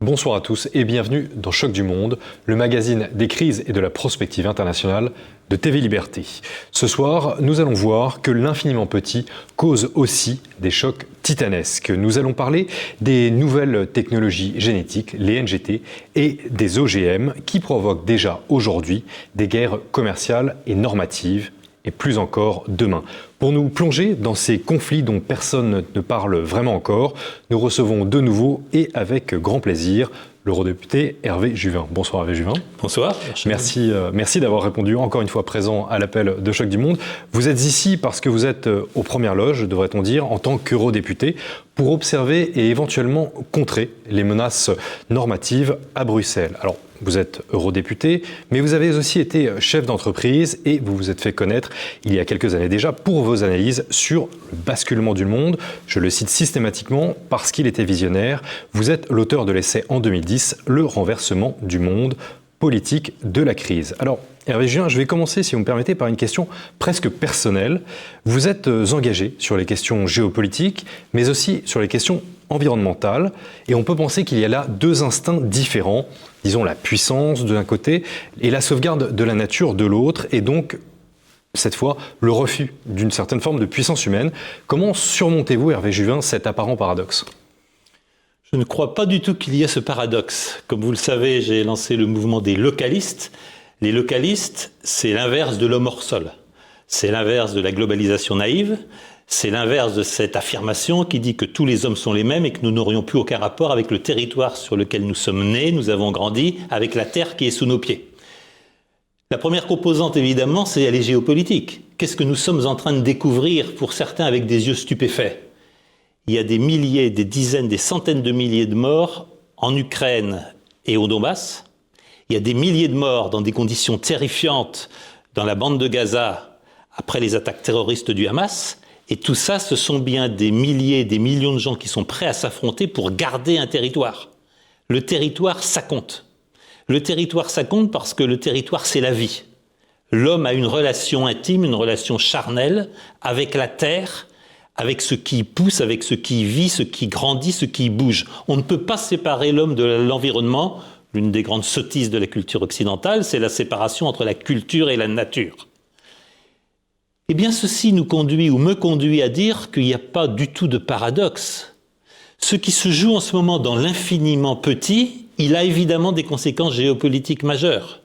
Bonsoir à tous et bienvenue dans Choc du Monde, le magazine des crises et de la prospective internationale de TV Liberté. Ce soir, nous allons voir que l'infiniment petit cause aussi des chocs titanesques. Nous allons parler des nouvelles technologies génétiques, les NGT, et des OGM qui provoquent déjà aujourd'hui des guerres commerciales et normatives, et plus encore demain. Pour nous plonger dans ces conflits dont personne ne parle vraiment encore, nous recevons de nouveau et avec grand plaisir l'eurodéputé Hervé Juvin. Bonsoir Hervé Juvin. Bonsoir. Merci d'avoir répondu encore une fois présent à l'appel de Choc du Monde. Vous êtes ici parce que vous êtes aux premières loges, devrait-on dire, en tant qu'eurodéputé, pour observer et éventuellement contrer les menaces normatives à Bruxelles. Alors, vous êtes eurodéputé, mais vous avez aussi été chef d'entreprise et vous vous êtes fait connaître il y a quelques années déjà pour vos analyses sur le basculement du monde. Je le cite systématiquement parce qu'il était visionnaire. Vous êtes l'auteur de l'essai en 2010, Le renversement du monde, politique de la crise. Alors, Hervé Juvin, je vais commencer, si vous me permettez, par une question presque personnelle. Vous êtes engagé sur les questions géopolitiques, mais aussi sur les questions environnementales, et on peut penser qu'il y a là deux instincts différents, disons la puissance d'un côté et la sauvegarde de la nature de l'autre, et donc cette fois le refus d'une certaine forme de puissance humaine. Comment surmontez-vous, Hervé Juvin, cet apparent paradoxe ? Je ne crois pas du tout qu'il y ait ce paradoxe. Comme vous le savez, j'ai lancé le mouvement des localistes. Les localistes, c'est l'inverse de l'homme hors sol. C'est l'inverse de la globalisation naïve. C'est l'inverse de cette affirmation qui dit que tous les hommes sont les mêmes et que nous n'aurions plus aucun rapport avec le territoire sur lequel nous sommes nés, nous avons grandi, avec la terre qui est sous nos pieds. La première composante, évidemment, c'est les géopolitiques. Qu'est-ce que nous sommes en train de découvrir, pour certains avec des yeux stupéfaits ? Il y a des milliers, des dizaines, des centaines de milliers de morts en Ukraine et au Donbass. Il y a des milliers de morts dans des conditions terrifiantes dans la bande de Gaza après les attaques terroristes du Hamas. Et tout ça, ce sont bien des milliers, des millions de gens qui sont prêts à s'affronter pour garder un territoire. Le territoire, ça compte. Le territoire, ça compte parce que le territoire, c'est la vie. L'homme a une relation intime, une relation charnelle avec la terre, avec ce qui pousse, avec ce qui vit, ce qui grandit, ce qui bouge. On ne peut pas séparer l'homme de l'environnement. L'une des grandes sottises de la culture occidentale, c'est la séparation entre la culture et la nature. Eh bien, ceci nous conduit ou me conduit à dire qu'il n'y a pas du tout de paradoxe. Ce qui se joue en ce moment dans l'infiniment petit, il a évidemment des conséquences géopolitiques majeures.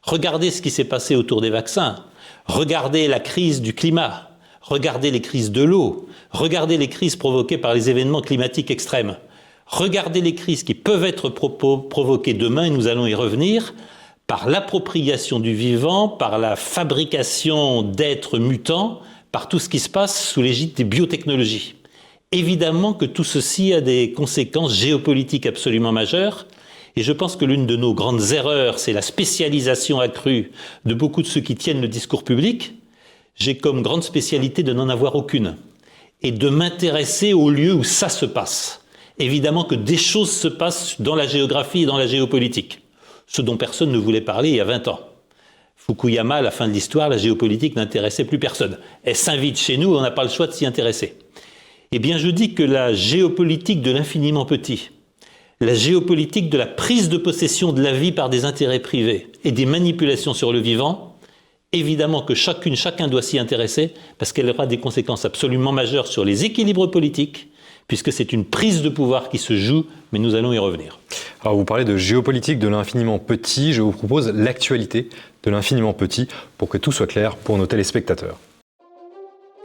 Regardez ce qui s'est passé autour des vaccins. Regardez la crise du climat. Regardez les crises de l'eau. Regardez les crises provoquées par les événements climatiques extrêmes. Regardez les crises qui peuvent être provoquées demain, et nous allons y revenir, par l'appropriation du vivant, par la fabrication d'êtres mutants, par tout ce qui se passe sous l'égide des biotechnologies. Évidemment que tout ceci a des conséquences géopolitiques absolument majeures, et je pense que l'une de nos grandes erreurs, c'est la spécialisation accrue de beaucoup de ceux qui tiennent le discours public. J'ai comme grande spécialité de n'en avoir aucune, et de m'intéresser au lieu où ça se passe. Évidemment que des choses se passent dans la géographie et dans la géopolitique. Ce dont personne ne voulait parler il y a 20 ans. Fukuyama, à la fin de l'histoire, la géopolitique n'intéressait plus personne. Elle s'invite chez nous, on n'a pas le choix de s'y intéresser. Eh bien, je dis que la géopolitique de l'infiniment petit, la géopolitique de la prise de possession de la vie par des intérêts privés et des manipulations sur le vivant, évidemment que chacun doit s'y intéresser parce qu'elle aura des conséquences absolument majeures sur les équilibres politiques, puisque c'est une prise de pouvoir qui se joue, mais nous allons y revenir. Alors vous parlez de géopolitique de l'infiniment petit, je vous propose l'actualité de l'infiniment petit pour que tout soit clair pour nos téléspectateurs.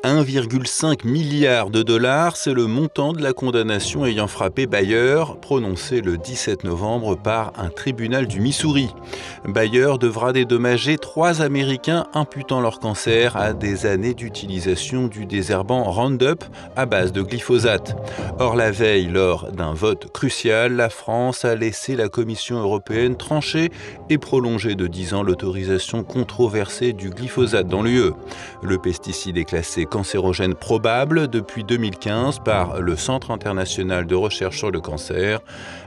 1,5 milliard de dollars, c'est le montant de la condamnation ayant frappé Bayer, prononcée le 17 novembre par un tribunal du Missouri. Bayer devra dédommager 3 Américains imputant leur cancer à des années d'utilisation du désherbant Roundup à base de glyphosate. Or, la veille, lors d'un vote crucial, la France a laissé la Commission européenne trancher et prolonger de 10 ans l'autorisation controversée du glyphosate dans l'UE. Le pesticide est classé cancérogène probable depuis 2015 par le Centre international de recherche sur le cancer.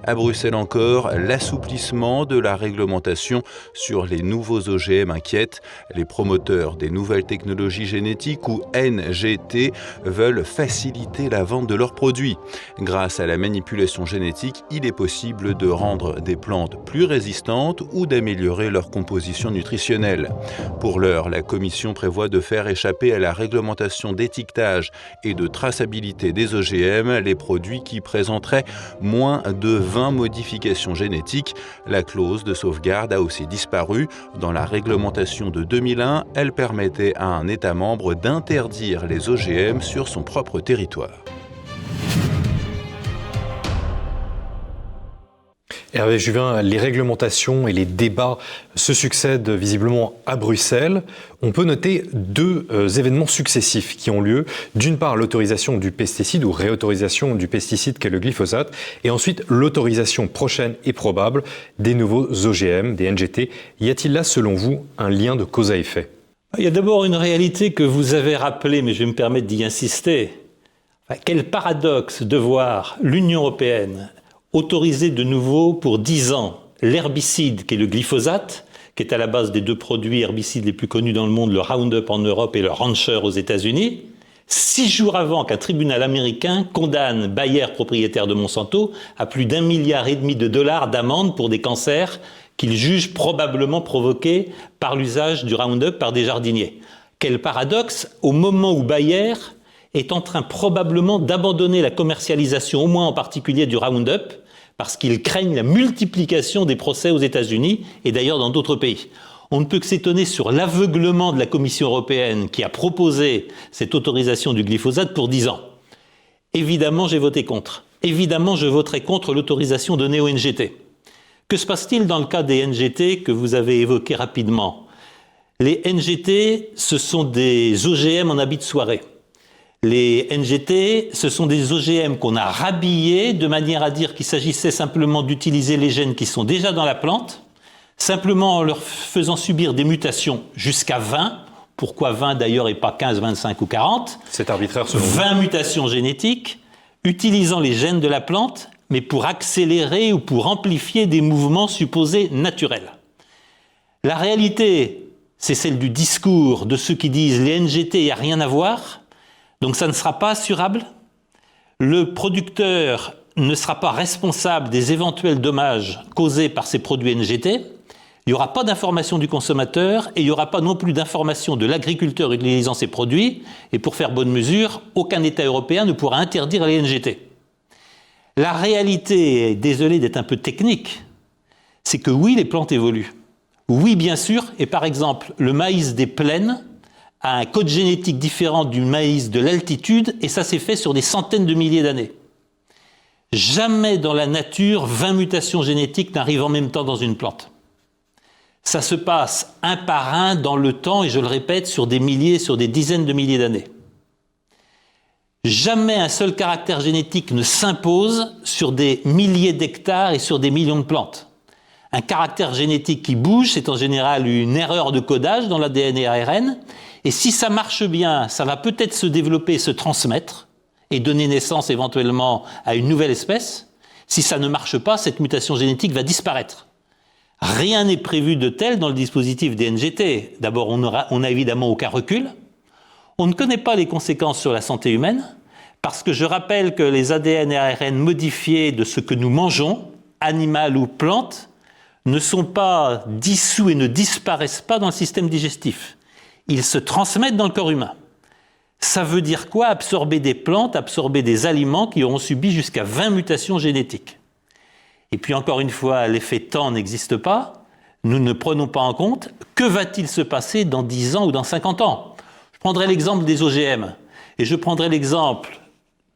À Bruxelles encore, l'assouplissement de la réglementation sur les nouveaux OGM inquiète. Les promoteurs des nouvelles technologies génétiques ou NGT veulent faciliter la vente de leurs produits. Grâce à la manipulation génétique, il est possible de rendre des plantes plus résistantes ou d'améliorer leur composition nutritionnelle. Pour l'heure, la Commission prévoit de faire échapper à la réglementation d'étiquetage et de traçabilité des OGM les produits qui présenteraient moins de 20 modifications génétiques. La clause de sauvegarde a aussi disparu. Dans la réglementation de 2001, elle permettait à un État membre d'interdire les OGM sur son propre territoire. Hervé Juvin, les réglementations et les débats se succèdent visiblement à Bruxelles. On peut noter deux événements successifs qui ont lieu. D'une part, l'autorisation du pesticide ou réautorisation du pesticide qu'est le glyphosate, et ensuite l'autorisation prochaine et probable des nouveaux OGM, des NGT. Y a-t-il là, selon vous, un lien de cause à effet ? Il y a d'abord une réalité que vous avez rappelée, mais je vais me permettre d'y insister. Quel paradoxe de voir l'Union européenne autoriser de nouveau pour 10 ans l'herbicide qui est le glyphosate, qui est à la base des deux produits herbicides les plus connus dans le monde, le Roundup en Europe et le Rancher aux États-Unis, 6 jours avant qu'un tribunal américain condamne Bayer, propriétaire de Monsanto, à plus d'1,5 milliard de $ d'amende pour des cancers qu'il juge probablement provoqués par l'usage du Roundup par des jardiniers. Quel paradoxe, au moment où Bayer est en train probablement d'abandonner la commercialisation, au moins en particulier du Roundup, parce qu'ils craignent la multiplication des procès aux États-Unis et d'ailleurs dans d'autres pays. On ne peut que s'étonner sur l'aveuglement de la Commission européenne qui a proposé cette autorisation du glyphosate pour 10 ans. Évidemment, j'ai voté contre. Évidemment, je voterai contre l'autorisation donnée aux NGT. Que se passe-t-il dans le cas des NGT que vous avez évoqués rapidement ? Les NGT, ce sont des OGM en habit de soirée. Les NGT, ce sont des OGM qu'on a rhabillés de manière à dire qu'il s'agissait simplement d'utiliser les gènes qui sont déjà dans la plante, simplement en leur faisant subir des mutations jusqu'à 20. Pourquoi 20 d'ailleurs et pas 15, 25 ou 40 ? C'est arbitraire selon vous. 20 mutations génétiques, utilisant les gènes de la plante, mais pour accélérer ou pour amplifier des mouvements supposés naturels. La réalité, c'est celle du discours de ceux qui disent les NGT, il n'y a rien à voir. Donc ça ne sera pas assurable. Le producteur ne sera pas responsable des éventuels dommages causés par ces produits NGT. Il n'y aura pas d'information du consommateur et il n'y aura pas non plus d'information de l'agriculteur utilisant ces produits. Et pour faire bonne mesure, aucun État européen ne pourra interdire les NGT. La réalité, désolé d'être un peu technique, c'est que oui, les plantes évoluent. Oui, bien sûr, et par exemple, le maïs des plaines a un code génétique différent du maïs de l'altitude, et ça s'est fait sur des centaines de milliers d'années. Jamais dans la nature, 20 mutations génétiques n'arrivent en même temps dans une plante. Ça se passe un par un dans le temps, et je le répète, sur des milliers, sur des dizaines de milliers d'années. Jamais un seul caractère génétique ne s'impose sur des milliers d'hectares et sur des millions de plantes. Un caractère génétique qui bouge, c'est en général une erreur de codage dans l'ADN et l'ARN, et si ça marche bien, ça va peut-être se développer, se transmettre, et donner naissance éventuellement à une nouvelle espèce. Si ça ne marche pas, cette mutation génétique va disparaître. Rien n'est prévu de tel dans le dispositif des NGT. D'abord, on n'a évidemment aucun recul. On ne connaît pas les conséquences sur la santé humaine, parce que je rappelle que les ADN et ARN modifiés de ce que nous mangeons, animal ou plante, ne sont pas dissous et ne disparaissent pas dans le système digestif. Ils se transmettent dans le corps humain. Ça veut dire quoi ? Absorber des plantes, absorber des aliments qui auront subi jusqu'à 20 mutations génétiques. Et puis encore une fois, l'effet temps n'existe pas. Nous ne prenons pas en compte que va-t-il se passer dans 10 ans ou dans 50 ans. Je prendrai l'exemple des OGM et je prendrai l'exemple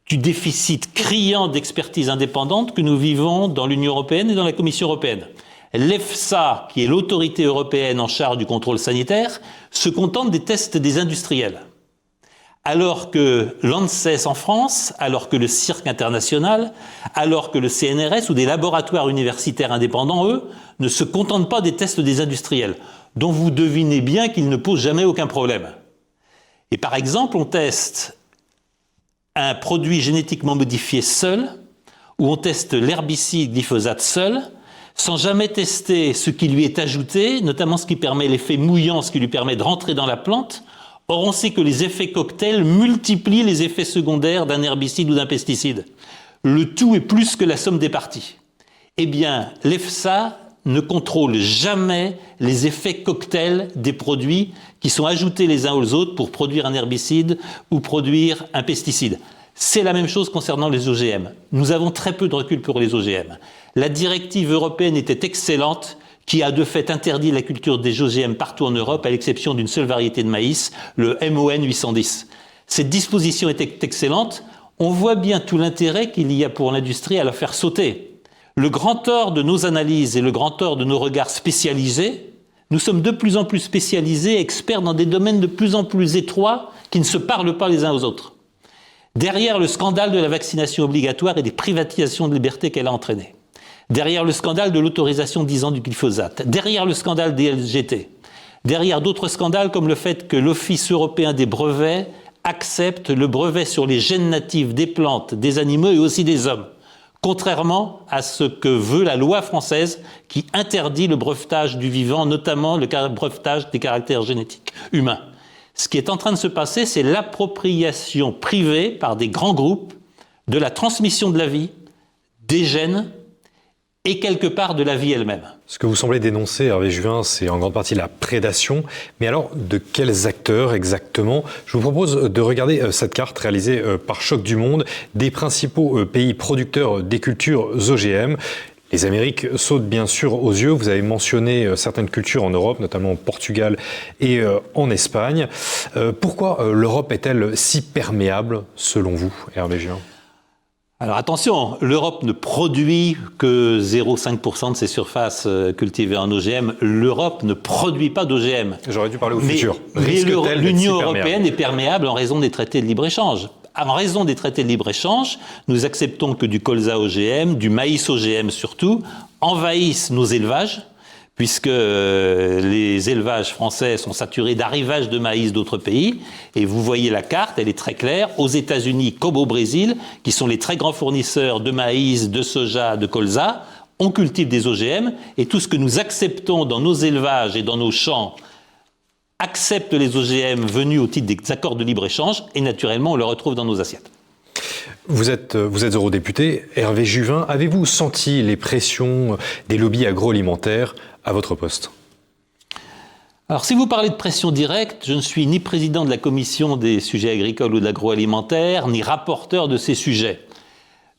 du déficit criant d'expertise indépendante que nous vivons dans l'Union européenne et dans la Commission européenne. L'EFSA, qui est l'autorité européenne en charge du contrôle sanitaire, se contente des tests des industriels. Alors que l'ANSES en France, alors que le CIRC international, alors que le CNRS ou des laboratoires universitaires indépendants, eux, ne se contentent pas des tests des industriels, dont vous devinez bien qu'ils ne posent jamais aucun problème. Et par exemple, on teste un produit génétiquement modifié seul, ou on teste l'herbicide glyphosate seul, sans jamais tester ce qui lui est ajouté, notamment ce qui permet l'effet mouillant, ce qui lui permet de rentrer dans la plante. Or, on sait que les effets cocktails multiplient les effets secondaires d'un herbicide ou d'un pesticide. Le tout est plus que la somme des parties. Eh bien, l'EFSA ne contrôle jamais les effets cocktails des produits qui sont ajoutés les uns aux autres pour produire un herbicide ou produire un pesticide. C'est la même chose concernant les OGM. Nous avons très peu de recul pour les OGM. La directive européenne était excellente, qui a de fait interdit la culture des OGM partout en Europe, à l'exception d'une seule variété de maïs, le MON 810. Cette disposition était excellente. On voit bien tout l'intérêt qu'il y a pour l'industrie à la faire sauter. Le grand tort de nos analyses et le grand tort de nos regards spécialisés, nous sommes de plus en plus spécialisés, experts dans des domaines de plus en plus étroits qui ne se parlent pas les uns aux autres. Derrière le scandale de la vaccination obligatoire et des privatisations de liberté qu'elle a entraînées, derrière le scandale de l'autorisation de 10 ans du glyphosate, derrière le scandale des LGT, derrière d'autres scandales comme le fait que l'Office européen des brevets accepte le brevet sur les gènes natifs des plantes, des animaux et aussi des hommes, contrairement à ce que veut la loi française qui interdit le brevetage du vivant, notamment le brevetage des caractères génétiques humains. Ce qui est en train de se passer, c'est l'appropriation privée par des grands groupes de la transmission de la vie, des gènes et quelque part de la vie elle-même. Ce que vous semblez dénoncer, Hervé Juvin, c'est en grande partie la prédation. Mais alors, de quels acteurs exactement? Je vous propose de regarder cette carte réalisée par Choc du Monde des principaux pays producteurs des cultures OGM. Les Amériques sautent bien sûr aux yeux. Vous avez mentionné certaines cultures en Europe, notamment au Portugal et en Espagne. Pourquoi l'Europe est-elle si perméable, selon vous, Hervé Juvin? Alors attention, l'Europe ne produit que 0,5% de ses surfaces cultivées en OGM. L'Europe ne produit pas d'OGM. J'aurais dû parler au futur. Mais l'Union européenne est perméable en raison des traités de libre-échange. En raison des traités de libre-échange, nous acceptons que du colza OGM, du maïs OGM surtout, envahissent nos élevages, puisque les élevages français sont saturés d'arrivages de maïs d'autres pays. Et vous voyez la carte, elle est très claire. Aux États-Unis comme au Brésil, qui sont les très grands fournisseurs de maïs, de soja, de colza, on cultive des OGM. Et tout ce que nous acceptons dans nos élevages et dans nos champs accepte les OGM venus au titre des accords de libre-échange. Et naturellement, on le retrouve dans nos assiettes. Vous êtes eurodéputé. Hervé Juvin, avez-vous senti les pressions des lobbies agroalimentaires à votre poste? Alors, si vous parlez de pression directe, je ne suis ni président de la commission des sujets agricoles ou de l'agroalimentaire, ni rapporteur de ces sujets.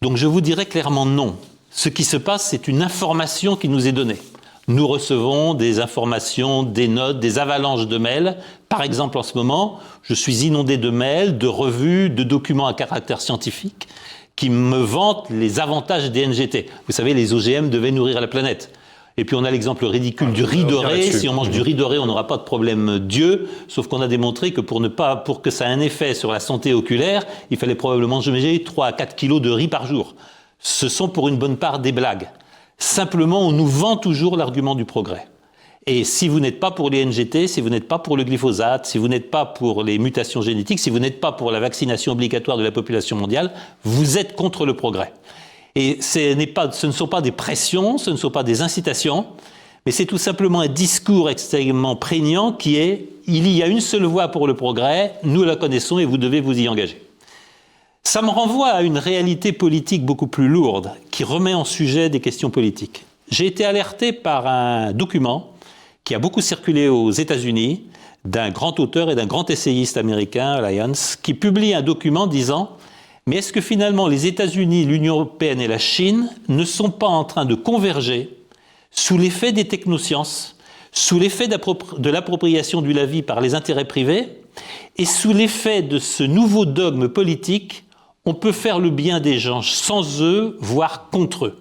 Donc, je vous dirais clairement non. Ce qui se passe, c'est une information qui nous est donnée. Nous recevons des informations, des notes, des avalanches de mails. Par exemple, en ce moment, je suis inondé de mails, de revues, de documents à caractère scientifique qui me vantent les avantages des NGT. Vous savez, les OGM devaient nourrir la planète. Et puis on a l'exemple ridicule du riz doré. Si on mange du riz doré, on n'aura pas de problème d'yeux. Sauf qu'on a démontré que pour que ça ait un effet sur la santé oculaire, il fallait probablement manger 3 à 4 kilos de riz par jour. Ce sont pour une bonne part des blagues. Simplement, on nous vend toujours l'argument du progrès. Et si vous n'êtes pas pour les NGT, si vous n'êtes pas pour le glyphosate, si vous n'êtes pas pour les mutations génétiques, si vous n'êtes pas pour la vaccination obligatoire de la population mondiale, vous êtes contre le progrès. Et ce ne sont pas des pressions, ce ne sont pas des incitations, mais c'est tout simplement un discours extrêmement prégnant qui est « il y a une seule voie pour le progrès, nous la connaissons et vous devez vous y engager ». Ça me renvoie à une réalité politique beaucoup plus lourde qui remet en sujet des questions politiques. J'ai été alerté par un document qui a beaucoup circulé aux États-Unis d'un grand auteur et d'un grand essayiste américain, Lyons, qui publie un document disant « Mais est-ce que finalement les États-Unis, l'Union européenne et la Chine ne sont pas en train de converger sous l'effet des technosciences, sous l'effet de l'appropriation de la vie par les intérêts privés et sous l'effet de ce nouveau dogme politique, on peut faire le bien des gens sans eux, voire contre eux. »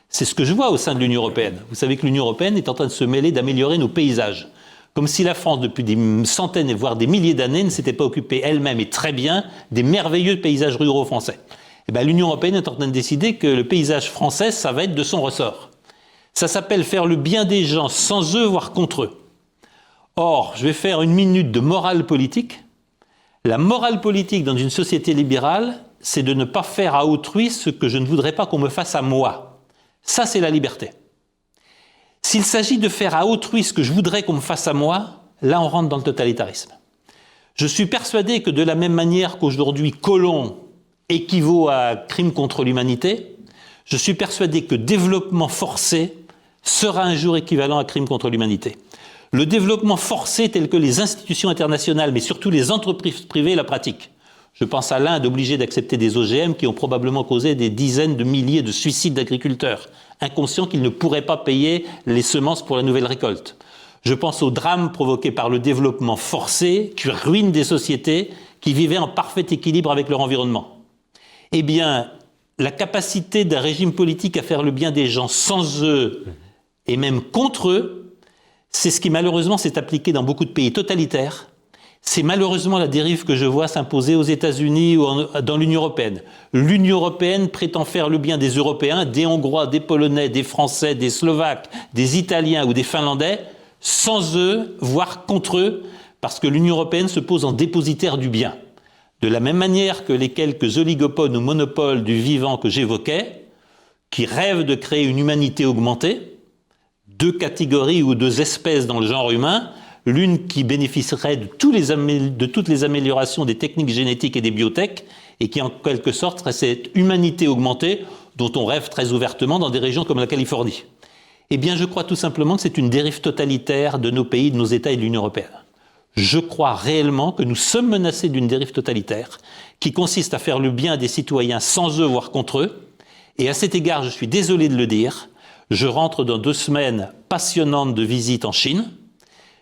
C'est ce que je vois au sein de l'Union européenne. Vous savez que l'Union européenne est en train de se mêler d'améliorer nos paysages. Comme si la France, depuis des centaines, voire des milliers d'années, ne s'était pas occupée elle-même et très bien des merveilleux paysages ruraux français. Et bien, l'Union européenne est en train de décider que le paysage français, ça va être de son ressort. Ça s'appelle faire le bien des gens sans eux, voire contre eux. Or, je vais faire une minute de morale politique. La morale politique dans une société libérale, c'est de ne pas faire à autrui ce que je ne voudrais pas qu'on me fasse à moi. Ça, c'est la liberté. S'il s'agit de faire à autrui ce que je voudrais qu'on me fasse à moi, là, on rentre dans le totalitarisme. Je suis persuadé que de la même manière qu'aujourd'hui, colon équivaut à crime contre l'humanité, je suis persuadé que développement forcé sera un jour équivalent à crime contre l'humanité. Le développement forcé tel que les institutions internationales, mais surtout les entreprises privées, la pratiquent. Je pense à l'Inde obligée d'accepter des OGM qui ont probablement causé des dizaines de milliers de suicides d'agriculteurs, inconscients qu'ils ne pourraient pas payer les semences pour la nouvelle récolte. Je pense au drame provoqué par le développement forcé qui ruine des sociétés qui vivaient en parfait équilibre avec leur environnement. Eh bien, la capacité d'un régime politique à faire le bien des gens sans eux et même contre eux, c'est ce qui malheureusement s'est appliqué dans beaucoup de pays totalitaires. C'est malheureusement la dérive que je vois s'imposer aux États-Unis ou dans l'Union européenne. L'Union européenne prétend faire le bien des Européens, des Hongrois, des Polonais, des Français, des Slovaques, des Italiens ou des Finlandais, sans eux, voire contre eux, parce que l'Union européenne se pose en dépositaire du bien. De la même manière que les quelques oligopoles ou monopoles du vivant que j'évoquais, qui rêvent de créer une humanité augmentée, deux catégories ou deux espèces dans le genre humain, l'une qui bénéficierait de toutes les améliorations des techniques génétiques et des biotech, et qui en quelque sorte serait cette humanité augmentée dont on rêve très ouvertement dans des régions comme la Californie. Eh bien, je crois tout simplement que c'est une dérive totalitaire de nos pays, de nos États et de l'Union européenne. Je crois réellement que nous sommes menacés d'une dérive totalitaire qui consiste à faire le bien des citoyens sans eux, voire contre eux. Et à cet égard, je suis désolé de le dire, je rentre dans 2 semaines passionnantes de visite en Chine.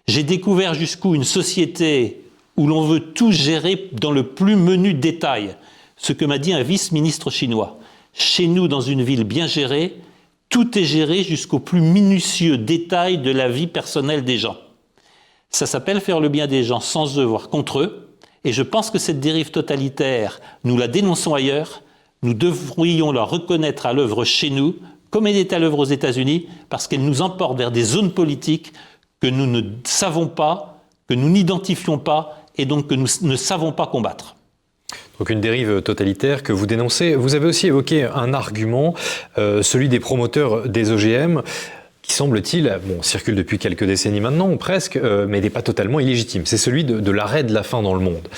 J'ai découvert jusqu'où une société où l'on veut tout gérer dans le plus menu détail, ce que m'a dit un vice-ministre chinois. Chez nous, dans une ville bien gérée, tout est géré jusqu'au plus minutieux détail de la vie personnelle des gens. Ça s'appelle faire le bien des gens sans eux, voire contre eux. Et je pense que cette dérive totalitaire, nous la dénonçons ailleurs, nous devrions la reconnaître à l'œuvre chez nous, comme elle est à l'œuvre aux États-Unis, parce qu'elle nous emporte vers des zones politiques que nous ne savons pas, que nous n'identifions pas, et donc que nous ne savons pas combattre. Donc une dérive totalitaire que vous dénoncez. Vous avez aussi évoqué un argument, celui des promoteurs des OGM, qui semble-t-il, circule depuis quelques décennies maintenant, ou presque, mais n'est pas totalement illégitime. C'est celui de l'arrêt de la faim dans le monde.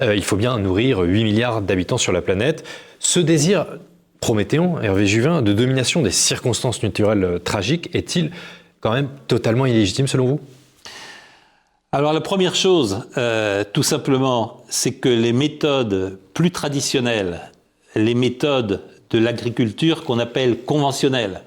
Il faut bien nourrir 8 milliards d'habitants sur la planète. Ce désir prométhéen, Hervé Juvin, de domination des circonstances naturelles tragiques, est-il quand même totalement illégitime selon vous ? Alors la première chose, tout simplement, c'est que les méthodes plus traditionnelles, les méthodes de l'agriculture qu'on appelle conventionnelles,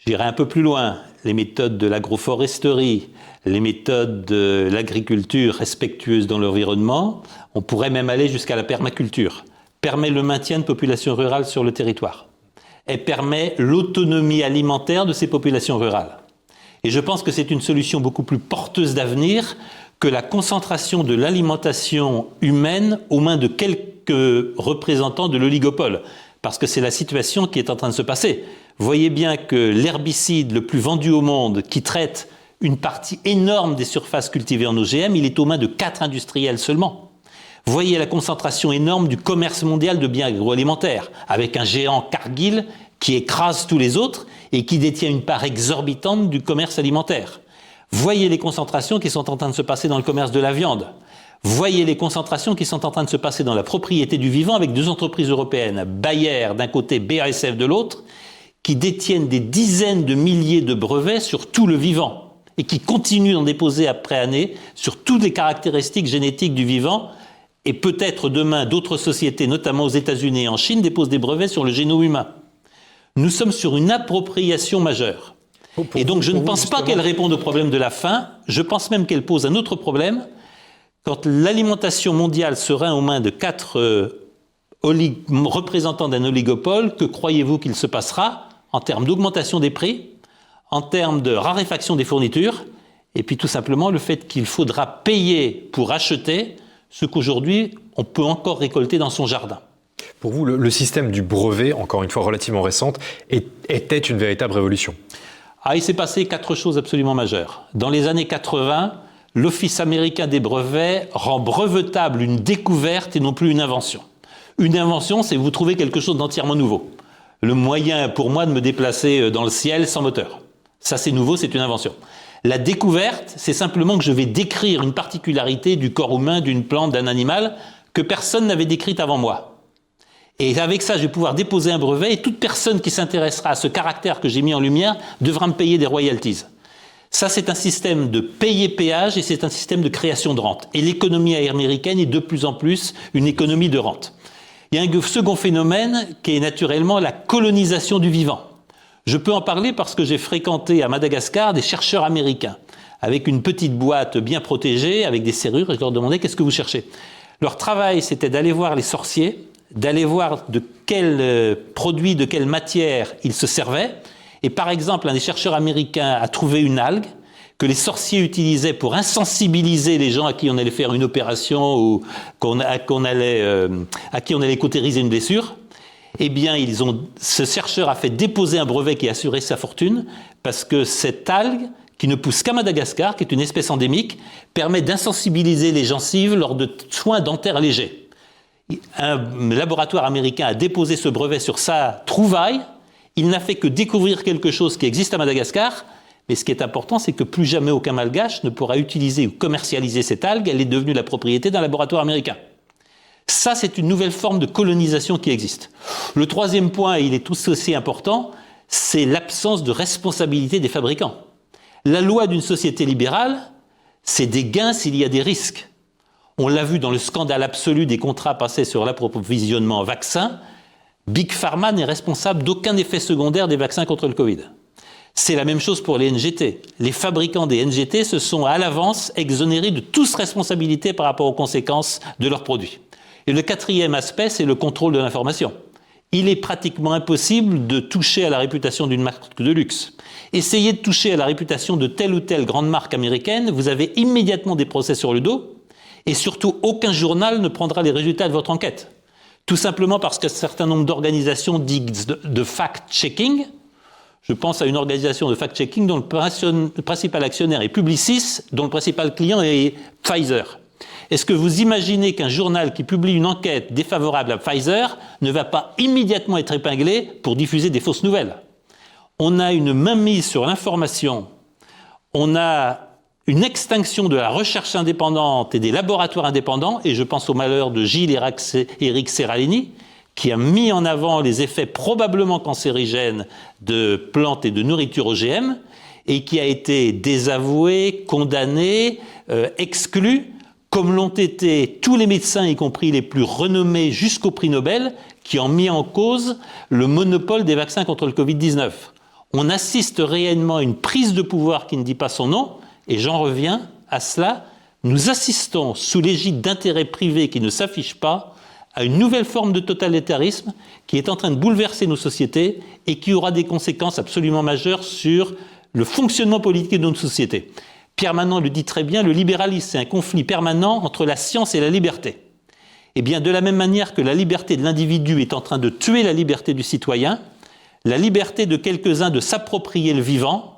j'irai un peu plus loin, les méthodes de l'agroforesterie, les méthodes de l'agriculture respectueuse dans l'environnement, on pourrait même aller jusqu'à la permaculture, permet le maintien de populations rurales sur le territoire. Elle permet l'autonomie alimentaire de ces populations rurales. Et je pense que c'est une solution beaucoup plus porteuse d'avenir que la concentration de l'alimentation humaine aux mains de quelques représentants de l'oligopole. Parce que c'est la situation qui est en train de se passer. Voyez bien que l'herbicide le plus vendu au monde, qui traite une partie énorme des surfaces cultivées en OGM, il est aux mains de 4 industriels seulement. Voyez la concentration énorme du commerce mondial de biens agroalimentaires, avec un géant Cargill qui écrase tous les autres et qui détient une part exorbitante du commerce alimentaire. Voyez les concentrations qui sont en train de se passer dans le commerce de la viande. Voyez les concentrations qui sont en train de se passer dans la propriété du vivant avec 2 entreprises européennes, Bayer d'un côté, BASF de l'autre, qui détiennent des dizaines de milliers de brevets sur tout le vivant et qui continuent d'en déposer après année sur toutes les caractéristiques génétiques du vivant. Et peut-être demain, d'autres sociétés, notamment aux États-Unis et en Chine, déposent des brevets sur le génome humain. Nous sommes sur une appropriation majeure. Et donc je ne pense pas qu'elle réponde au problème de la faim, je pense même qu'elle pose un autre problème. Quand l'alimentation mondiale sera aux mains de 4 représentants d'un oligopole, que croyez-vous qu'il se passera en termes d'augmentation des prix, en termes de raréfaction des fournitures, et puis tout simplement le fait qu'il faudra payer pour acheter ce qu'aujourd'hui on peut encore récolter dans son jardin. Pour vous, le système du brevet, encore une fois relativement récente, était une véritable révolution ? Il s'est passé 4 choses absolument majeures. Dans les années 80, l'Office américain des brevets rend brevetable une découverte et non plus une invention. Une invention, c'est vous trouvez quelque chose d'entièrement nouveau. Le moyen pour moi de me déplacer dans le ciel sans moteur. Ça, c'est nouveau, c'est une invention. La découverte, c'est simplement que je vais décrire une particularité du corps humain, d'une plante, d'un animal, que personne n'avait décrite avant moi. Et avec ça, je vais pouvoir déposer un brevet et toute personne qui s'intéressera à ce caractère que j'ai mis en lumière devra me payer des royalties. Ça, c'est un système de payer-péage et c'est un système de création de rente. Et l'économie américaine est de plus en plus une économie de rente. Il y a un second phénomène qui est naturellement la colonisation du vivant. Je peux en parler parce que j'ai fréquenté à Madagascar des chercheurs américains avec une petite boîte bien protégée, avec des serrures, et je leur demandais « qu'est-ce que vous cherchez ?» Leur travail, c'était d'aller voir les sorciers, d'aller voir de quel produit, de quelle matière ils se servaient. Et par exemple, un des chercheurs américains a trouvé une algue que les sorciers utilisaient pour insensibiliser les gens à qui on allait faire une opération ou à qui on allait cautériser une blessure. Eh bien, ce chercheur a fait déposer un brevet qui assurait sa fortune parce que cette algue, qui ne pousse qu'à Madagascar, qui est une espèce endémique, permet d'insensibiliser les gencives lors de soins dentaires légers. Un laboratoire américain a déposé ce brevet sur sa trouvaille. Il n'a fait que découvrir quelque chose qui existe à Madagascar, mais ce qui est important, c'est que plus jamais aucun malgache ne pourra utiliser ou commercialiser cette algue. Elle est devenue la propriété d'un laboratoire américain. Ça, c'est une nouvelle forme de colonisation qui existe. Le troisième point, et il est tout aussi important, c'est l'absence de responsabilité des fabricants. La loi d'une société libérale, c'est des gains s'il y a des risques. On l'a vu dans le scandale absolu des contrats passés sur l'approvisionnement en vaccins. Big Pharma n'est responsable d'aucun effet secondaire des vaccins contre le Covid. C'est la même chose pour les NGT. Les fabricants des NGT se sont à l'avance exonérés de toute responsabilité par rapport aux conséquences de leurs produits. Et le quatrième aspect, c'est le contrôle de l'information. Il est pratiquement impossible de toucher à la réputation d'une marque de luxe. Essayez de toucher à la réputation de telle ou telle grande marque américaine, vous avez immédiatement des procès sur le dos, et surtout aucun journal ne prendra les résultats de votre enquête. Tout simplement parce qu'un certain nombre d'organisations dites de fact-checking, je pense à une organisation de fact-checking dont le principal actionnaire est Publicis, dont le principal client est Pfizer. Est-ce que vous imaginez qu'un journal qui publie une enquête défavorable à Pfizer ne va pas immédiatement être épinglé pour diffuser des fausses nouvelles ? On a une mainmise sur l'information, on a une extinction de la recherche indépendante et des laboratoires indépendants, et je pense au malheur de Gilles Éric Serralini, qui a mis en avant les effets probablement cancérigènes de plantes et de nourriture OGM, et qui a été désavoué, condamné, exclu, comme l'ont été tous les médecins, y compris les plus renommés jusqu'au prix Nobel, qui ont mis en cause le monopole des vaccins contre le Covid-19. On assiste réellement à une prise de pouvoir qui ne dit pas son nom, et j'en reviens à cela, nous assistons sous l'égide d'intérêts privés qui ne s'affichent pas à une nouvelle forme de totalitarisme qui est en train de bouleverser nos sociétés et qui aura des conséquences absolument majeures sur le fonctionnement politique de notre société. Pierre Manant le dit très bien, le libéralisme, c'est un conflit permanent entre la science et la liberté. Eh bien, de la même manière que la liberté de l'individu est en train de tuer la liberté du citoyen, la liberté de quelques-uns de s'approprier le vivant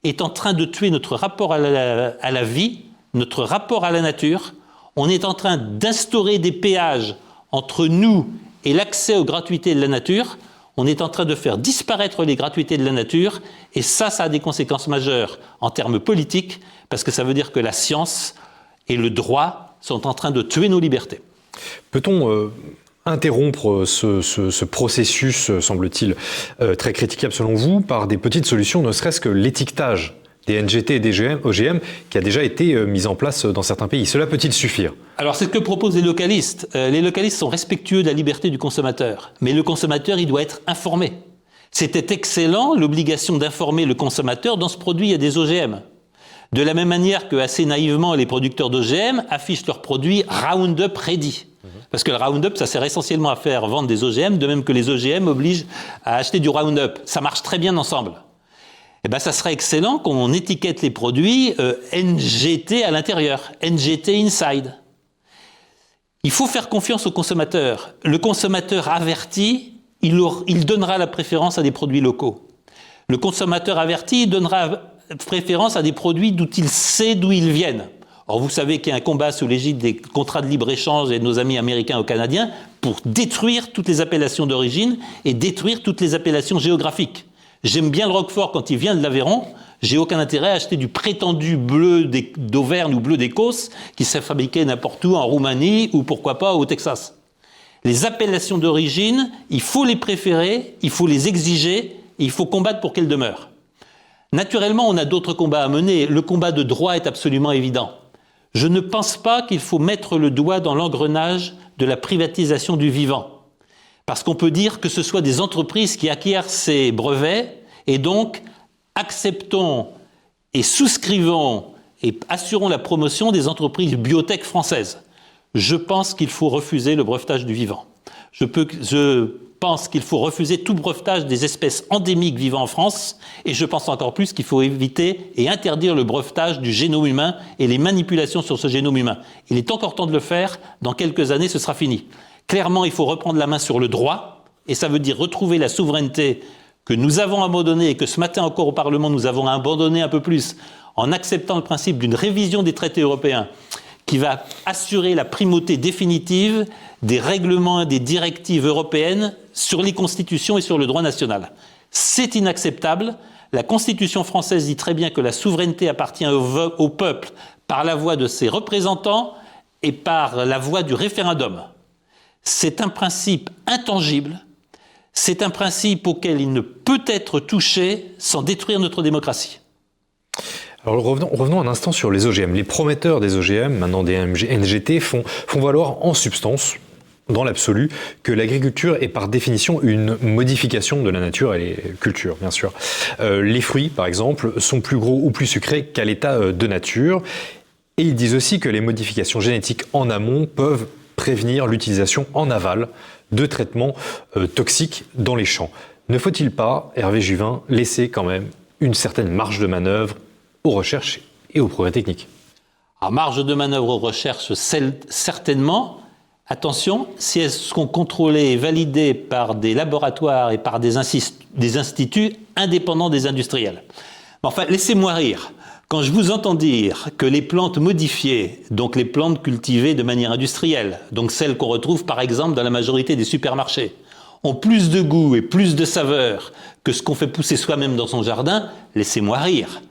est en train de tuer notre rapport à la vie, notre rapport à la nature. On est en train d'instaurer des péages entre nous et l'accès aux gratuités de la nature. On est en train de faire disparaître les gratuités de la nature, et ça a des conséquences majeures en termes politiques, parce que ça veut dire que la science et le droit sont en train de tuer nos libertés. Peut-on interrompre ce processus, semble-t-il, très critiquable selon vous, par des petites solutions, ne serait-ce que l'étiquetage des NGT et des OGM, qui a déjà été mis en place dans certains pays. Cela peut-il suffire ? Alors c'est ce que proposent les localistes. Les localistes sont respectueux de la liberté du consommateur, mais le consommateur, il doit être informé. C'était excellent, l'obligation d'informer le consommateur, dans ce produit, il y a des OGM. De la même manière que, assez naïvement, les producteurs d'OGM affichent leurs produits Roundup Ready. Parce que le Roundup, ça sert essentiellement à faire vendre des OGM, de même que les OGM obligent à acheter du Roundup. Ça marche très bien ensemble. Eh bien, ça serait excellent qu'on étiquette les produits NGT à l'intérieur, NGT inside. Il faut faire confiance au consommateur. Le consommateur averti, il donnera la préférence à des produits locaux. Le consommateur averti donnera préférence à des produits dont il sait d'où ils viennent. Or, vous savez qu'il y a un combat sous l'égide des contrats de libre-échange et de nos amis américains ou canadiens pour détruire toutes les appellations d'origine et détruire toutes les appellations géographiques. J'aime bien le Roquefort quand il vient de l'Aveyron. J'ai aucun intérêt à acheter du prétendu bleu d'Auvergne ou bleu d'Écosse qui s'est fabriqué n'importe où, en Roumanie ou pourquoi pas au Texas. Les appellations d'origine, il faut les préférer, il faut les exiger, et il faut combattre pour qu'elles demeurent. Naturellement, on a d'autres combats à mener. Le combat de droit est absolument évident. Je ne pense pas qu'il faut mettre le doigt dans l'engrenage de la privatisation du vivant. Parce qu'on peut dire que ce soit des entreprises qui acquièrent ces brevets et donc acceptons et souscrivons et assurons la promotion des entreprises biotech françaises. Je pense qu'il faut refuser le brevetage du vivant. Je pense qu'il faut refuser tout brevetage des espèces endémiques vivant en France et je pense encore plus qu'il faut éviter et interdire le brevetage du génome humain et les manipulations sur ce génome humain. Il est encore temps de le faire, dans quelques années ce sera fini. Clairement, il faut reprendre la main sur le droit et ça veut dire retrouver la souveraineté que nous avons abandonnée et que ce matin encore au Parlement nous avons abandonné un peu plus en acceptant le principe d'une révision des traités européens qui va assurer la primauté définitive des règlements et des directives européennes sur les constitutions et sur le droit national. C'est inacceptable. La Constitution française dit très bien que la souveraineté appartient au peuple par la voix de ses représentants et par la voix du référendum. C'est un principe intangible, c'est un principe auquel il ne peut être touché sans détruire notre démocratie. Alors revenons un instant sur les OGM. Les prometteurs des OGM, maintenant des NGT, font valoir en substance, dans l'absolu, que l'agriculture est par définition une modification de la nature et les cultures, bien sûr. Les fruits, par exemple, sont plus gros ou plus sucrés qu'à l'état de nature. Et ils disent aussi que les modifications génétiques en amont peuvent prévenir l'utilisation en aval de traitements toxiques dans les champs. Ne faut-il pas, Hervé Juvin, laisser quand même une certaine marge de manœuvre aux recherches et aux progrès techniques? En marge de manœuvre aux recherches, certainement. Attention, si elles sont contrôlées et validées par des laboratoires et par des instituts indépendants des industriels. Enfin, laissez-moi rire. Quand je vous entends dire que les plantes modifiées, donc les plantes cultivées de manière industrielle, donc celles qu'on retrouve par exemple dans la majorité des supermarchés, ont plus de goût et plus de saveur que ce qu'on fait pousser soi-même dans son jardin, laissez-moi rire.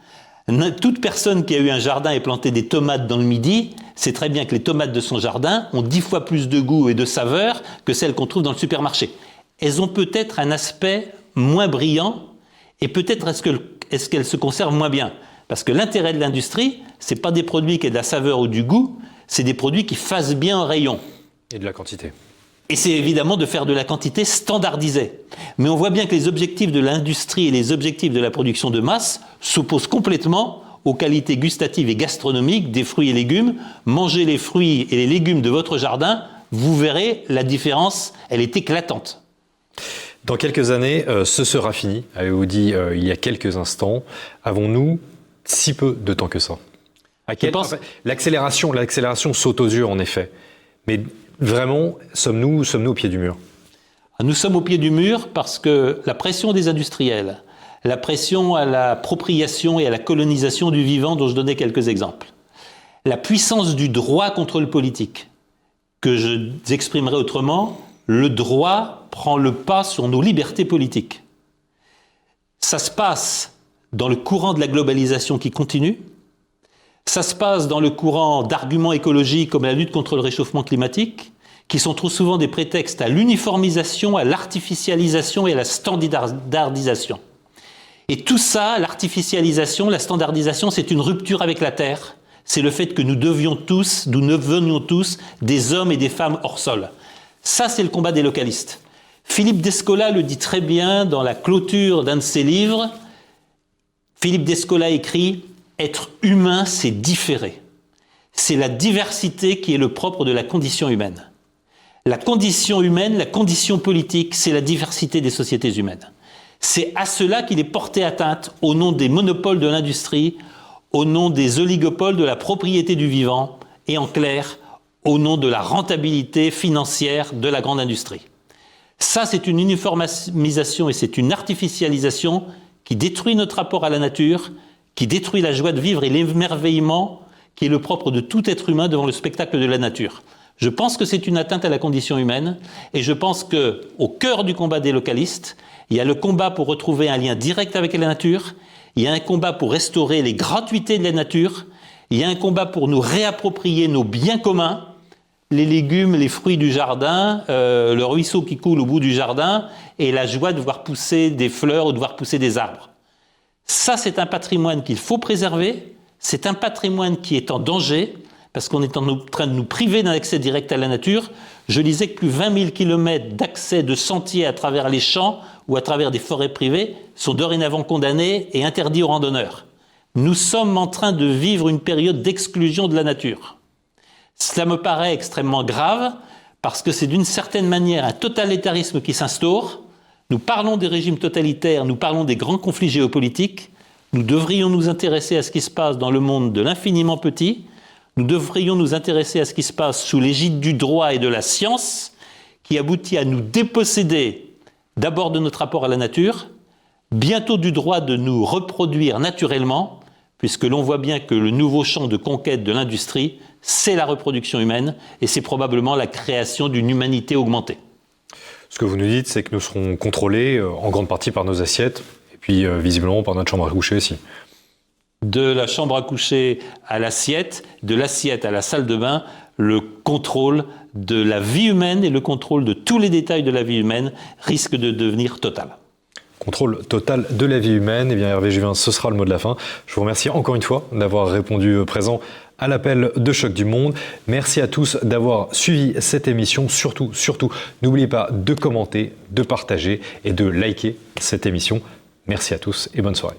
Toute personne qui a eu un jardin et planté des tomates dans le Midi sait très bien que les tomates de son jardin ont 10 fois plus de goût et de saveur que celles qu'on trouve dans le supermarché. Elles ont peut-être un aspect moins brillant et peut-être est-ce qu'elles se conservent moins bien. Parce que l'intérêt de l'industrie, c'est pas des produits qui aient de la saveur ou du goût, c'est des produits qui fassent bien en rayon. Et de la quantité. Et c'est évidemment de faire de la quantité standardisée. Mais on voit bien que les objectifs de l'industrie et les objectifs de la production de masse s'opposent complètement aux qualités gustatives et gastronomiques des fruits et légumes. Mangez les fruits et les légumes de votre jardin, vous verrez la différence, elle est éclatante. Dans quelques années, ce sera fini, avez-vous dit il y a quelques instants. Avons-nous si peu de temps que ça? L'accélération saute aux yeux en effet. Mais vraiment, sommes-nous au pied du mur? Nous sommes au pied du mur parce que la pression des industriels, la pression à l'appropriation et à la colonisation du vivant dont je donnais quelques exemples, la puissance du droit contre le politique, que j'exprimerai autrement, le droit prend le pas sur nos libertés politiques. Ça se passe dans le courant de la globalisation qui continue, ça se passe dans le courant d'arguments écologiques comme la lutte contre le réchauffement climatique, qui sont trop souvent des prétextes à l'uniformisation, à l'artificialisation et à la standardisation. Et tout ça, l'artificialisation, la standardisation, c'est une rupture avec la Terre. C'est le fait que nous devenions tous des hommes et des femmes hors sol. Ça, c'est le combat des localistes. Philippe Descola le dit très bien dans la clôture d'un de ses livres. Philippe Descola écrit « Être humain, c'est différer ». C'est la diversité qui est le propre de la condition humaine. La condition humaine, la condition politique, c'est la diversité des sociétés humaines. C'est à cela qu'il est porté atteinte au nom des monopoles de l'industrie, au nom des oligopoles de la propriété du vivant et en clair, au nom de la rentabilité financière de la grande industrie. Ça, c'est une uniformisation et c'est une artificialisation qui détruit notre rapport à la nature, qui détruit la joie de vivre et l'émerveillement qui est le propre de tout être humain devant le spectacle de la nature. Je pense que c'est une atteinte à la condition humaine, et je pense qu'au cœur du combat des localistes, il y a le combat pour retrouver un lien direct avec la nature, il y a un combat pour restaurer les gratuités de la nature, il y a un combat pour nous réapproprier nos biens communs, les légumes, les fruits du jardin, le ruisseau qui coule au bout du jardin, et la joie de voir pousser des fleurs ou de voir pousser des arbres. Ça, c'est un patrimoine qu'il faut préserver, c'est un patrimoine qui est en danger, parce qu'on est en train de nous priver d'un accès direct à la nature. Je lisais que plus de 20 000 km d'accès de sentiers à travers les champs ou à travers des forêts privées sont dorénavant condamnés et interdits aux randonneurs. Nous sommes en train de vivre une période d'exclusion de la nature. Cela me paraît extrêmement grave, parce que c'est d'une certaine manière un totalitarisme qui s'instaure. Nous parlons des régimes totalitaires, nous parlons des grands conflits géopolitiques. Nous devrions nous intéresser à ce qui se passe dans le monde de l'infiniment petit. Nous devrions nous intéresser à ce qui se passe sous l'égide du droit et de la science, qui aboutit à nous déposséder d'abord de notre rapport à la nature, bientôt du droit de nous reproduire naturellement, puisque l'on voit bien que le nouveau champ de conquête de l'industrie, c'est la reproduction humaine, et c'est probablement la création d'une humanité augmentée. Ce que vous nous dites, c'est que nous serons contrôlés en grande partie par nos assiettes, et puis visiblement par notre chambre à coucher aussi. De la chambre à coucher à l'assiette, de l'assiette à la salle de bain, le contrôle de la vie humaine et le contrôle de tous les détails de la vie humaine risque de devenir total. Contrôle total de la vie humaine. Eh bien, Hervé Juvin, ce sera le mot de la fin. Je vous remercie encore une fois d'avoir répondu présent à l'appel de Choc du Monde. Merci à tous d'avoir suivi cette émission. Surtout, n'oubliez pas de commenter, de partager et de liker cette émission. Merci à tous et bonne soirée.